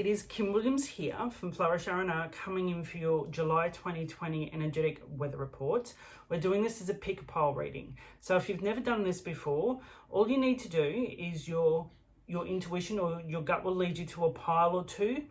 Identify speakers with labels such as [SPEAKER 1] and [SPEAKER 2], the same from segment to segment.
[SPEAKER 1] it is Kim Williams here from Flourish Fam coming in for your July 2020 energetic weather report. We're doing this as a pick a pile reading. So if you've never done this before, all you need to do is your intuition or your gut will lead you to a pile or two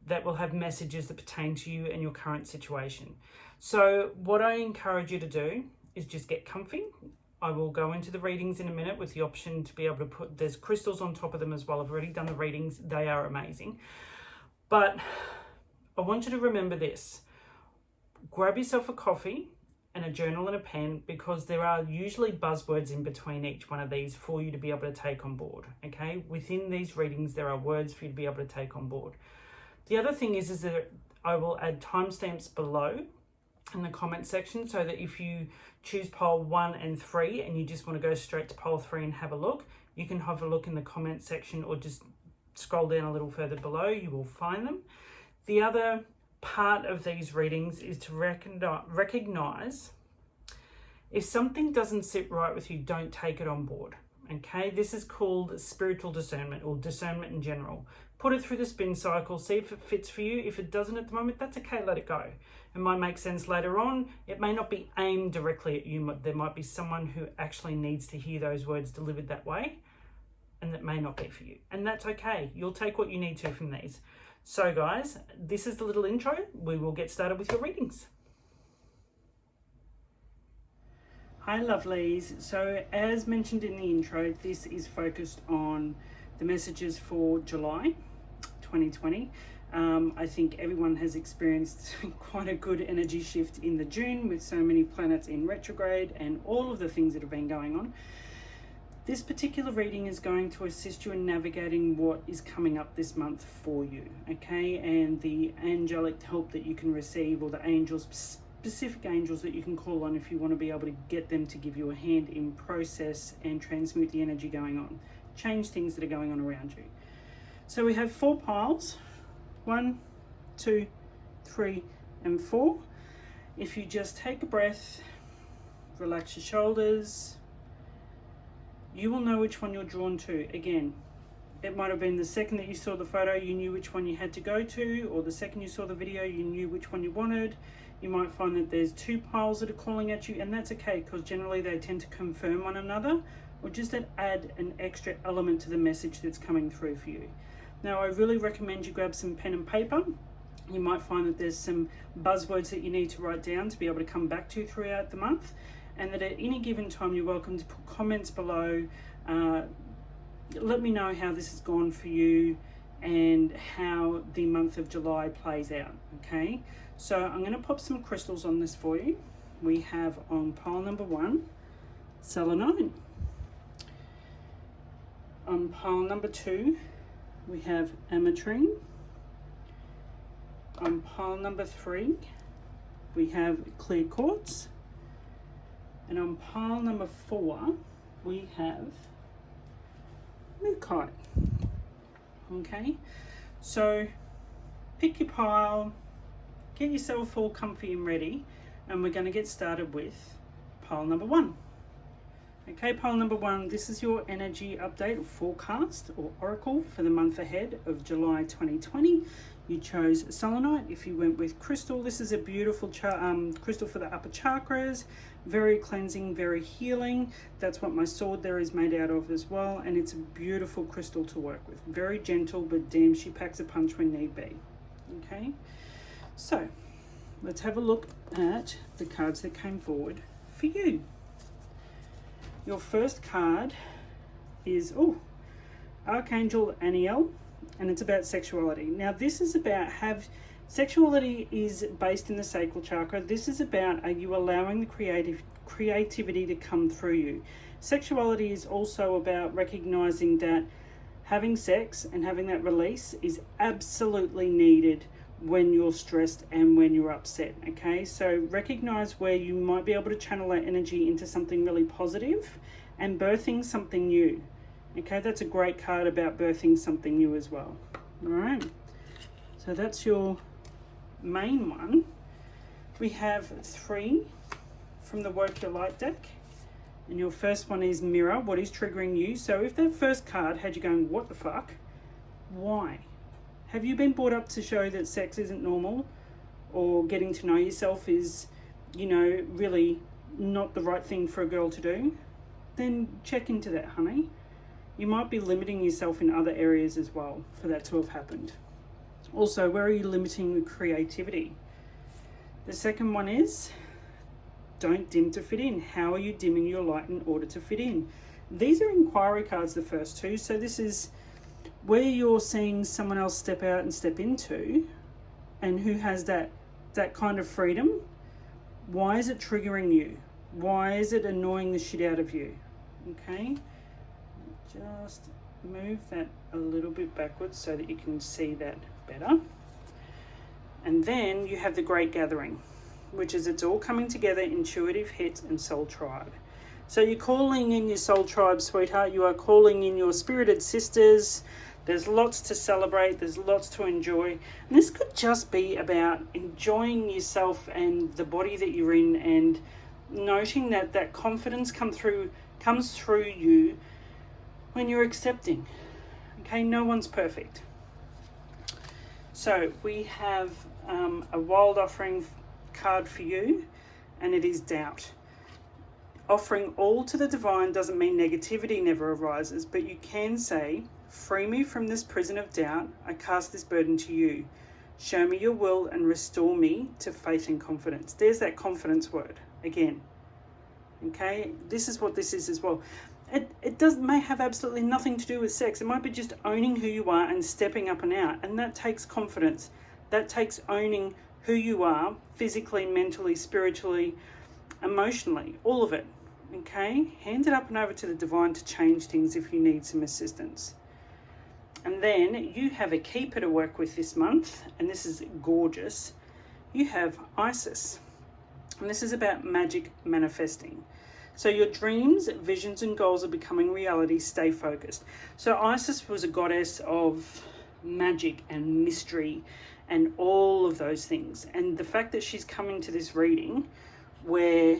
[SPEAKER 1] that will have messages that pertain to you and your current situation. So what I encourage you to do is just get comfy. I will go into the readings in a minute with the option to be able to put, there's crystals on top of them as well. I've already done the readings. They are amazing. But I want you to remember this. Grab yourself a coffee and a journal and a pen, because there are usually buzzwords in between each one of these for you to be able to take on board, okay? Within these readings, there are words for you to be able to take on board. The other thing is that I will add timestamps below in the comment section, so that if you choose pile 1 and 3 and you just want to go straight to pile 3 and have a look, you can have a look in the comment section or just scroll down a little further below. You will find them. The other part of these readings is to recognize if something doesn't sit right with you, don't take it on board. Okay, this is called spiritual discernment, or discernment in general. Put it through the spin cycle, see if it fits for you. If it doesn't at the moment, that's okay, let it go. It might make sense later on. It may not be aimed directly at you. There might be someone who actually needs to hear those words delivered that way, and that may not be for you. And that's okay. You'll take what you need to from these. So guys, this is the little intro. We will get started with your readings. Hi lovelies. So as mentioned in the intro, this is focused on the messages for July 2020. I think everyone has experienced quite a good energy shift in the June with so many planets in retrograde and all of the things that have been going on. This particular reading is going to assist you in navigating what is coming up this month for you, okay? And the angelic help that you can receive, or the angels, specific angels that you can call on if you want to be able to get them to give you a hand in process and transmute the energy going on, change things that are going on around you. So we have 4 piles, 1, 2, 3, and 4. If you just take a breath, relax your shoulders, you will know which one you're drawn to. Again, it might have been the second that you saw the photo, you knew which one you had to go to, or the second you saw the video, you knew which one you wanted. You might find that there's 2 piles that are calling at you, and that's okay, because generally they tend to confirm one another, or just add an extra element to the message that's coming through for you. Now, I really recommend you grab some pen and paper. You might find that there's some buzzwords that you need to write down to be able to come back to throughout the month, and that at any given time you're welcome to put comments below. Let me know how this has gone for you and how the month of July plays out, okay? So I'm going to pop some crystals on this for you. We have on pile number 1, selenite. On pile number 2, we have ametrine. On pile number 3, we have clear quartz. And on pile number 4, we have mookaite. Okay, so pick your pile, get yourself all comfy and ready, and we're going to get started with pile number 1. Okay, pile number 1, this is your energy update or forecast or oracle for the month ahead of July 2020. You chose selenite. If you went with crystal, this is a beautiful crystal for the upper chakras, very cleansing, very healing. That's what my sword there is made out of as well, and it's a beautiful crystal to work with. Very gentle, but damn, she packs a punch when need be. Okay, so let's have a look at the cards that came forward for you. Your first card is Archangel Aniel, and it's about sexuality. Now this is about sexuality is based in the sacral chakra. This is about, are you allowing the creativity to come through you? Sexuality is also about recognizing that having sex and having that release is absolutely needed when you're stressed and when you're upset, okay? So recognize where you might be able to channel that energy into something really positive and birthing something new. Okay, that's a great card about birthing something new as well. All right, so that's your main one. We have 3 from the Work Your Light deck, and your first one is Mirror. What is triggering you? So if that first card had you going, what the fuck? Why? Have you been brought up to show that sex isn't normal, or getting to know yourself is, you know, really not the right thing for a girl to do? Then check into that, honey. You might be limiting yourself in other areas as well for that to have happened. Also, where are you limiting the creativity? The second one is, don't dim to fit in. How are you dimming your light in order to fit in? These are inquiry cards, the first two. So this is where you're seeing someone else step out and step into, and who has that kind of freedom. Why is it triggering you? Why is it annoying the shit out of you? Okay, just move that a little bit backwards so that you can see that better. And then you have the Great Gathering, which is it's all coming together, intuitive hits and soul tribe. So you're calling in your soul tribe, sweetheart. You are calling in your spirited sisters. There's lots to celebrate. There's lots to enjoy. And this could just be about enjoying yourself and the body that you're in, and noting that confidence comes through you when you're accepting. Okay, no one's perfect. So we have a wild offering card for you, and it is doubt. Offering all to the divine doesn't mean negativity never arises, but you can say, free me from this prison of doubt. I cast this burden to you. Show me your will and restore me to faith and confidence. There's that confidence word again. Okay, this is what this is as well. It may have absolutely nothing to do with sex. It might be just owning who you are and stepping up and out, and that takes confidence. That takes owning who you are physically, mentally, spiritually, emotionally, all of it. Okay, hand it up and over to the divine to change things if you need some assistance. And then you have a keeper to work with this month, and this is gorgeous. You have Isis, and this is about magic manifesting. So your dreams, visions and goals are becoming reality. Stay focused. So Isis was a goddess of magic and mystery and all of those things. And the fact that she's coming to this reading where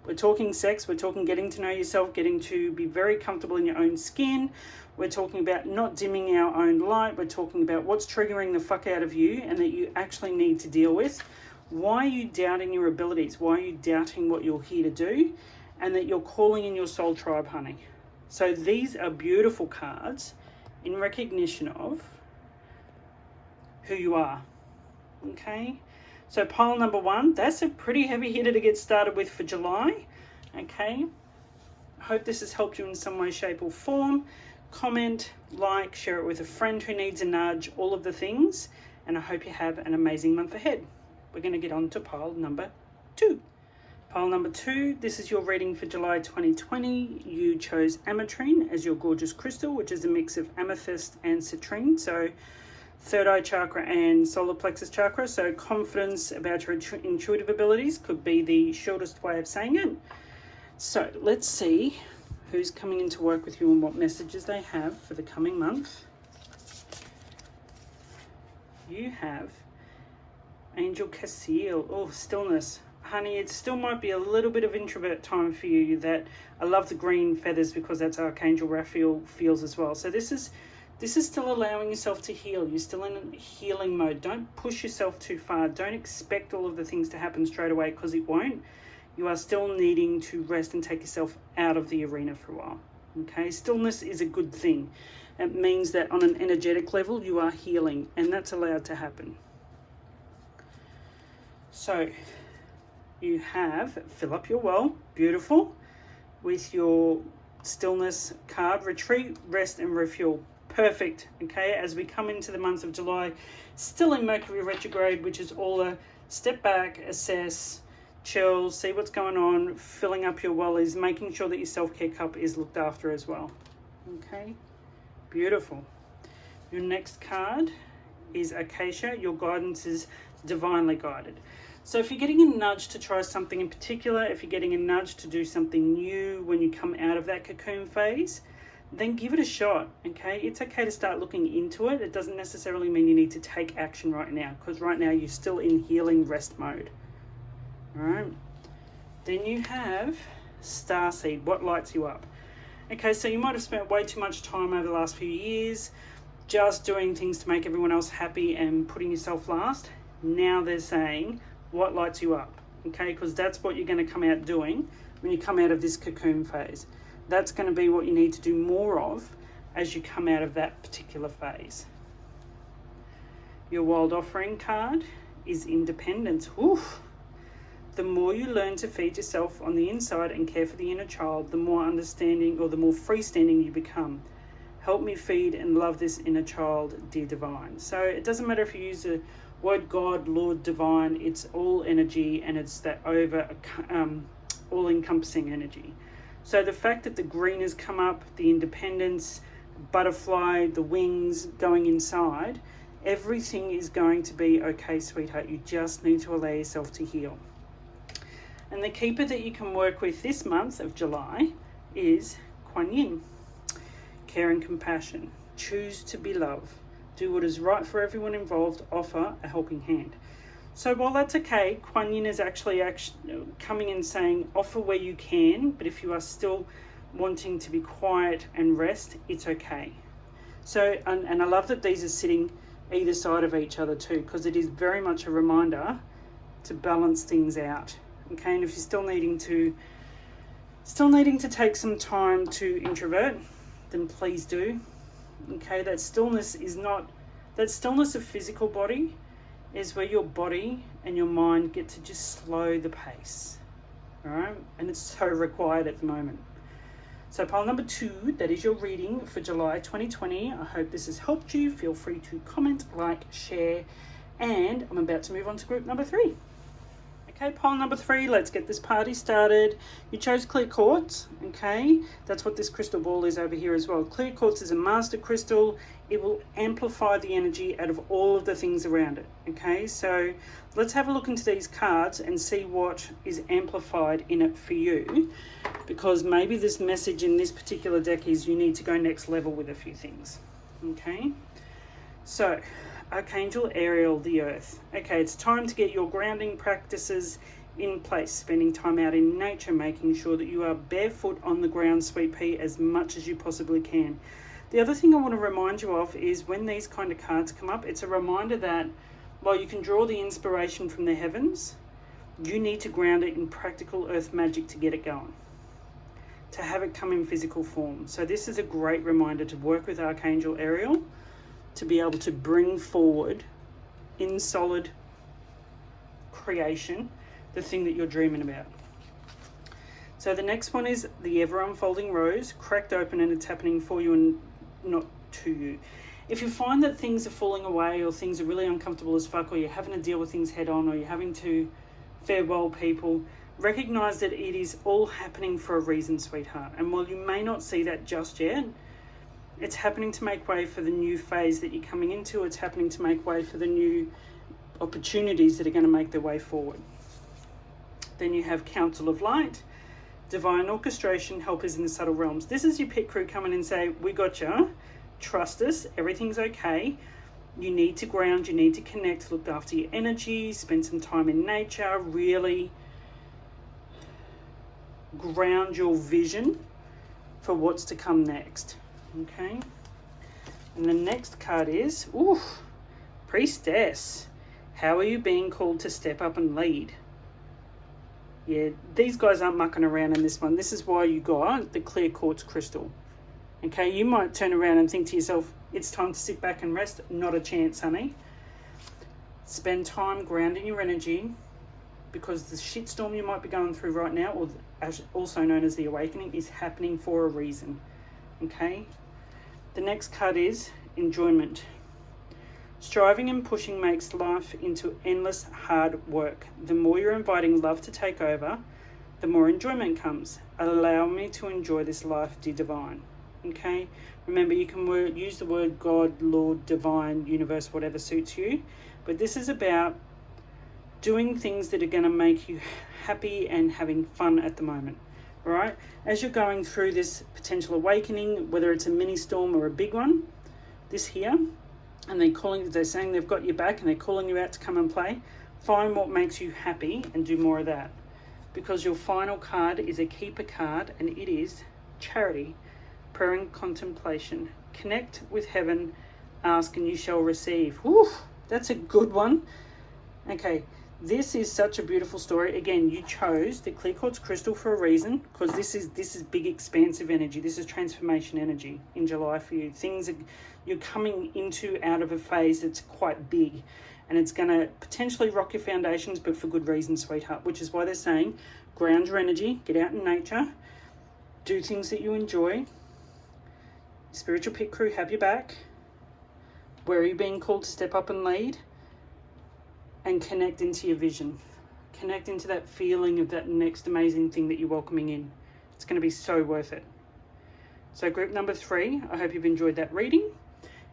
[SPEAKER 1] we're talking sex, we're talking getting to know yourself, getting to be very comfortable in your own skin. We're talking about not dimming our own light. We're talking about what's triggering the fuck out of you and that you actually need to deal with. Why are you doubting your abilities? Why are you doubting what you're here to do? And that you're calling in your soul tribe, honey. So these are beautiful cards in recognition of who you are. Okay? So pile number 1, that's a pretty heavy hitter to get started with for July. Okay? I hope this has helped you in some way, shape or form. Comment, like, share it with a friend who needs a nudge, all of the things. And I hope you have an amazing month ahead. We're going to get on to pile number 2. Pile number 2, this is your reading for July 2020. You chose ametrine as your gorgeous crystal, which is a mix of amethyst and citrine. So third eye chakra and solar plexus chakra. So confidence about your intuitive abilities could be the shortest way of saying it. So let's see who's coming in to work with you and what messages they have for the coming month. You have Angel Cassiel. Oh, stillness. Honey, it still might be a little bit of introvert time for you. That I love the green feathers because that's Archangel Raphael feels as well. So this is still allowing yourself to heal. You're still in healing mode. Don't push yourself too far. Don't expect all of the things to happen straight away, because it won't. You are still needing to rest and take yourself out of the arena for a while. Okay, stillness is a good thing. It means that on an energetic level you are healing, and that's allowed to happen. So you have fill up your well, beautiful, with your stillness card, retreat, rest and refuel. Perfect. Okay, as we come into the month of July, still in Mercury retrograde, which is all a step back, assess, chill, see what's going on. Filling up your well is making sure that your self-care cup is looked after as well. Okay, beautiful. Your next card is Acacia. Your guidance is divinely guided. So if you're getting a nudge to try something in particular, if you're getting a nudge to do something new when you come out of that cocoon phase, then give it a shot. Okay, it's okay to start looking into it. It doesn't necessarily mean you need to take action right now, because right now you're still in healing rest mode. All right, then you have Starseed. What lights you up? Okay, so you might have spent way too much time over the last few years just doing things to make everyone else happy and putting yourself last. Now they're saying what lights you up, okay? Because that's what you're going to come out doing when you come out of this cocoon phase. That's going to be what you need to do more of as you come out of that particular phase. Your wild offering card is independence. Oof. The more you learn to feed yourself on the inside and care for the inner child, the more understanding or the more freestanding you become. Help me feed and love this inner child, dear divine. So it doesn't matter if you use the word God, Lord, divine, it's all energy, and it's that all-encompassing energy. So the fact that the green has come up, the independence, butterfly, the wings going inside, everything is going to be okay, sweetheart. You just need to allow yourself to heal. And the keeper that you can work with this month of July is Kuan Yin. Care and compassion. Choose to be love. Do what is right for everyone involved. Offer a helping hand. So while that's okay, Kuan Yin is actually coming and saying, offer where you can, but if you are still wanting to be quiet and rest, it's okay. So, and I love that these are sitting either side of each other too, because it is very much a reminder to balance things out. Okay, and if you're still needing to take some time to introvert, then please do. Okay, that stillness of physical body is where your body and your mind get to just slow the pace. All right, and it's so required at the moment. So pile number 2, that is your reading for July 2020. I hope this has helped you. Feel free to comment, like, share, and I'm about to move on to group number 3. Okay, pile number 3, let's get this party started. You chose clear quartz, okay? That's what this crystal ball is over here as well. Clear quartz is a master crystal. It will amplify the energy out of all of the things around it, okay? So let's have a look into these cards and see what is amplified in it for you, because maybe this message in this particular deck is you need to go next level with a few things, okay? So, Archangel Ariel, the Earth. Okay, it's time to get your grounding practices in place, spending time out in nature, making sure that you are barefoot on the ground, sweet pea, as much as you possibly can. The other thing I want to remind you of is when these kind of cards come up, it's a reminder that while you can draw the inspiration from the heavens, you need to ground it in practical earth magic to get it going, to have it come in physical form. So this is a great reminder to work with Archangel Ariel, to be able to bring forward in solid creation the thing that you're dreaming about. So the next one is the ever unfolding rose, cracked open, and it's happening for you and not to you. If you find that things are falling away, or things are really uncomfortable as fuck, or you're having to deal with things head on, or you're having to farewell people, recognize that it is all happening for a reason, sweetheart. And while you may not see that just yet, it's happening to make way for the new phase that you're coming into. It's happening to make way for the new opportunities that are going to make their way forward. Then you have Council of Light, divine orchestration, helpers in the subtle realms. This is your pit crew coming and say, we got you, trust us, everything's okay. You need to ground, you need to connect, look after your energy, spend some time in nature, really ground your vision for what's to come next. Okay, and the next card is Priestess. How are you being called to step up and lead? Yeah, these guys aren't mucking around in this one. This is why you got the clear quartz crystal. Okay, you might turn around and think to yourself, it's time to sit back and rest. Not a chance, honey. Spend time grounding your energy, because the shitstorm you might be going through right now, or also known as the awakening, is happening for a reason. Okay, the next card is enjoyment. Striving and pushing makes life into endless hard work. The more you're inviting love to take over, the more enjoyment comes. Allow me to enjoy this life, dear divine. Okay, remember you can use the word God, Lord, divine, universe, whatever suits you, but this is about doing things that are going to make you happy and having fun at the moment. All right, as you're going through this potential awakening, whether it's a mini storm or a big one, this here, and they're saying they've got your back and they're calling you out to come and play, find what makes you happy and do more of that, because your final card is a keeper card, and it is charity, prayer and contemplation. Connect with heaven, ask and you shall receive. Whew, that's a good one. Okay, this is such a beautiful story. Again, you chose the clear quartz crystal for a reason, because this is big expansive energy. This is transformation energy in July for you. Things are, you're coming out of a phase that's quite big, and it's going to potentially rock your foundations, but for good reason, sweetheart, which is why they're saying ground your energy, get out in nature, do things that you enjoy. Spiritual pit crew have your back. Where are you being called to step up and lead? And connect into your vision. Connect into that feeling of that next amazing thing that you're welcoming in. It's going to be so worth it. So group number 3, I hope you've enjoyed that reading.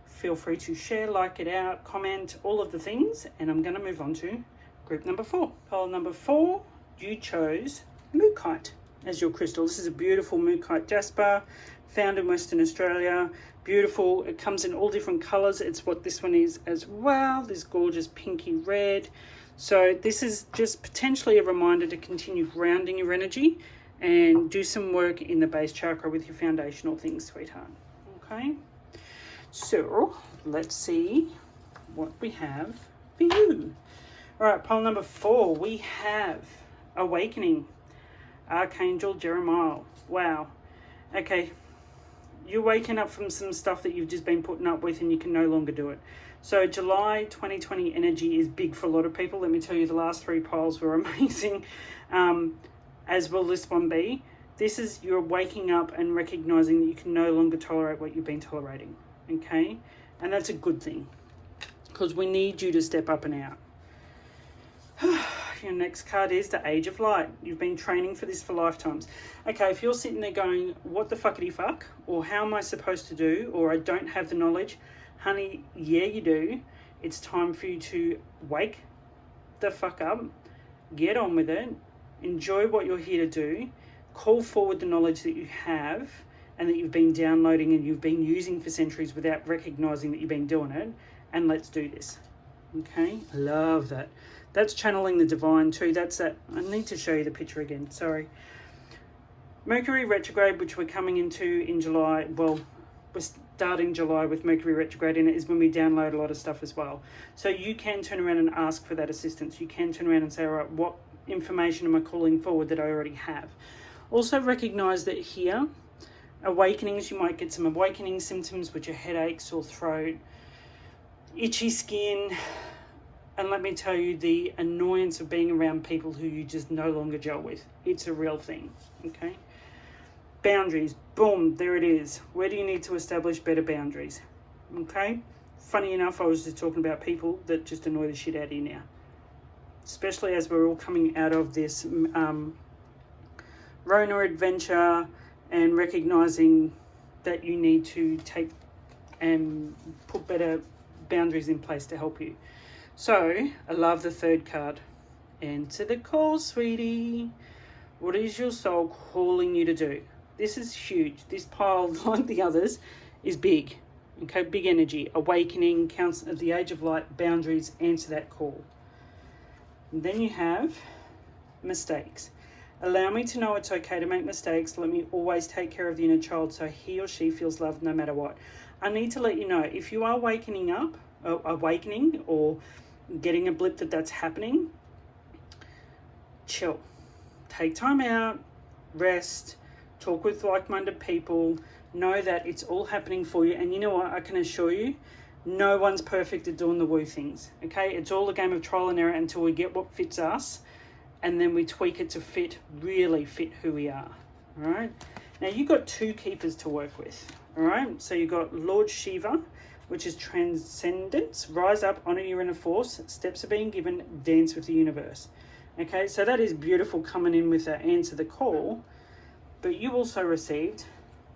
[SPEAKER 1] Feel free to share, like it out, comment, all of the things. And I'm going to move on to group number 4. Pile number 4, you chose Mookaite as your crystal. This is a beautiful Mookaite jasper found in Western Australia. Beautiful. It comes in all different colors. It's what this one is as well, this gorgeous pinky red. So this is just potentially a reminder to continue grounding your energy and do some work in the base chakra with your foundational things, sweetheart. Okay, so let's see what we have for you. All right, pile number 4, we have Awakening, Archangel Jeremiah. Wow. Okay, you're waking up from some stuff that you've just been putting up with and you can no longer do it. So July 2020 energy is big for a lot of people. Let me tell you, the last 3 piles were amazing, as will this one be. This is you're waking up and recognizing that you can no longer tolerate what you've been tolerating, okay? And that's a good thing, because we need you to step up and out. Your next card is the Age of Light. You've been training for this for lifetimes. Okay, if you're sitting there going, what the fuckity fuck? Or how am I supposed to do? Or I don't have the knowledge. Honey, yeah, you do. It's time for you to wake the fuck up. Get on with it. Enjoy what you're here to do. Call forward the knowledge that you have and that you've been downloading and you've been using for centuries without recognizing that you've been doing it. And let's do this. Okay, I love that. That's channeling the divine too. That's that. I need to show you the picture again. Sorry. Mercury retrograde, which we're coming into in July. Well, we're starting July with Mercury retrograde in it, is when we download a lot of stuff as well. So you can turn around and ask for that assistance. You can turn around and say, all right, what information am I calling forward that I already have? Also recognize that here, awakenings, you might get some awakening symptoms, which are headaches, sore throat, itchy skin. And let me tell you, the annoyance of being around people who you just no longer gel with. It's a real thing, okay? Boundaries, boom, there it is. Where do you need to establish better boundaries, okay? Funny enough, I was just talking about people that just annoy the shit out of you now. Especially as we're all coming out of this Rona adventure and recognising that you need to take and put better boundaries in place to help you. So, I love the 3rd card. Answer the call, sweetie. What is your soul calling you to do? This is huge. This pile, like the others, is big. Okay, big energy. Awakening, Council of the Age of Light, boundaries, answer that call. And then you have mistakes. Allow me to know it's okay to make mistakes. Let me always take care of the inner child so he or she feels loved no matter what. I need to let you know, if you are awakening or getting a blip that's happening, chill. Take time out, rest, talk with like-minded people, know that it's all happening for you. And you know what, I can assure you, no one's perfect at doing the woo things, okay? It's all a game of trial and error until we get what fits us, and then we tweak it to really fit who we are, all right? Now, you've got 2 keepers to work with, all right? So you've got Lord Shiva, which is transcendence, rise up, honor your inner force, steps are being given, dance with the universe. Okay, so that is beautiful, coming in with that answer the call. But you also received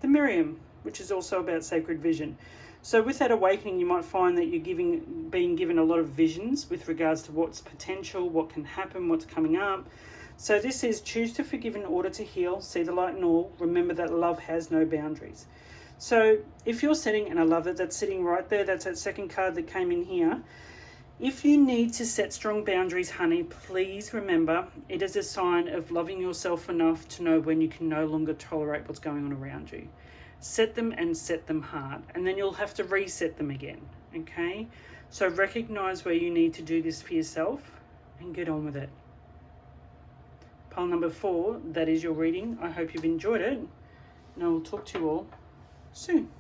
[SPEAKER 1] the Miriam, which is also about sacred vision. So with that awakening, you might find that you're being given a lot of visions with regards to what's potential, what can happen, what's coming up. So this is choose to forgive in order to heal, see the light in all, remember that love has no boundaries. So if you're sitting, and I love that that's sitting right there, that's that 2nd card that came in here. If you need to set strong boundaries, honey, please remember it is a sign of loving yourself enough to know when you can no longer tolerate what's going on around you. Set them and set them hard, and then you'll have to reset them again, Okay, so recognize where you need to do this for yourself and get on with it. Pile number 4, that is your reading. I hope you've enjoyed it, and I will talk to you all soon.